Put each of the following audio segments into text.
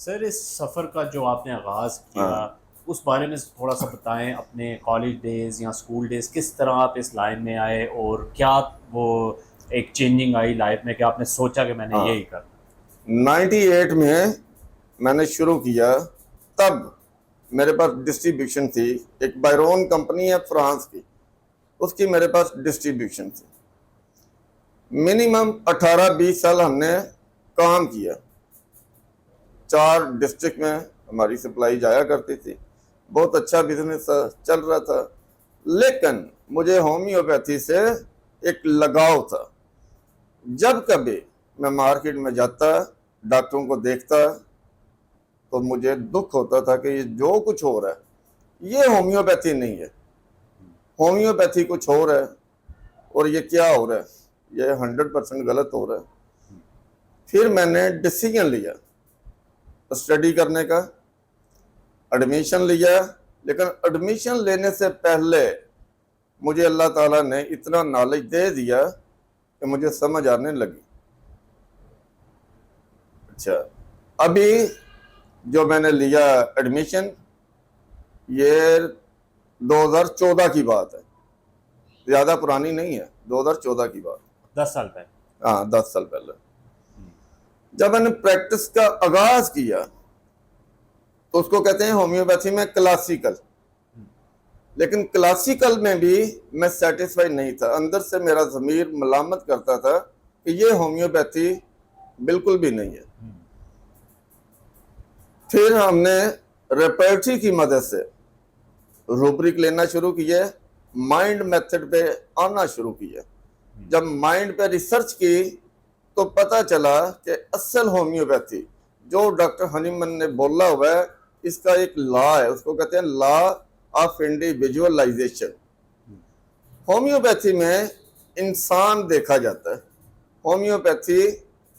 سر اس سفر کا جو آپ نے آغاز کیا اس بارے میں تھوڑا سا بتائیں، اپنے کالج ڈیز یا اسکول ڈیز کس طرح آپ اس لائن میں آئے اور کیا وہ ایک چینجنگ آئی لائف میں کہ آپ نے سوچا کہ میں نے یہی کرنا؟ 98 میں نے شروع کیا، تب میرے پاس ڈسٹریبیوشن تھی، ایک بائرون کمپنی ہے فرانس کی، اس کی میرے پاس ڈسٹریبیوشن تھی۔ منیمم 18-20 سال ہم نے کام کیا، 4 ڈسٹرکٹ میں ہماری سپلائی جایا کرتی تھی، بہت اچھا بزنس چل رہا تھا، لیکن مجھے ہومیوپیتھی سے ایک لگاؤ تھا۔ جب کبھی میں مارکیٹ میں جاتا، ڈاکٹروں کو دیکھتا، تو مجھے دکھ ہوتا تھا کہ یہ جو کچھ ہو رہا ہے یہ ہومیوپیتھی نہیں ہے، ہومیوپیتھی کچھ اور ہے، اور یہ کیا ہو رہا ہے، یہ 100% غلط ہو رہا ہے۔ پھر میں نے ڈیسیجن لیا اسٹڈی کرنے کا، ایڈمیشن لیا، لیکن ایڈمیشن لینے سے پہلے مجھے اللہ تعالیٰ نے اتنا نالج دے دیا کہ مجھے سمجھ آنے لگی۔ اچھا، ابھی جو میں نے لیا ایڈمیشن، یہ 2014 کی بات ہے، زیادہ پرانی نہیں ہے، 2014 کی بات، 10 سال پہلے۔ ہاں 10 سال پہلے۔ جب میں نے پریکٹس کا آغاز کیا تو اس کو کہتے ہیں ہومیوپیتھی میں کلاسیکل، لیکن کلاسیکل میں بھی میں سیٹسفائی نہیں تھا، اندر سے میرا ضمیر ملامت کرتا تھا کہ یہ ہومیوپیتھی بالکل بھی نہیں ہے۔ پھر ہم نے ریپرٹری کی مدد سے روبرک لینا شروع کیا، مائنڈ میتھڈ پہ آنا شروع کیا۔ جب مائنڈ پہ ریسرچ کی تو پتہ چلا کہ اصل ہومیوپیتھی جو ڈاکٹر ہنیمن نے بولا ہوا ہے، اس کا ایک لا ہے، اس کو کہتے ہیں لا آف انڈیویجولائزیشن۔ ہومیوپیتھی میں انسان دیکھا جاتا ہے، homeopathy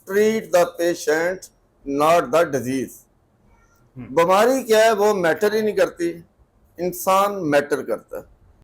treat the patient not the disease. بیماری کیا ہے وہ میٹر ہی نہیں کرتی، انسان میٹر کرتا ہے۔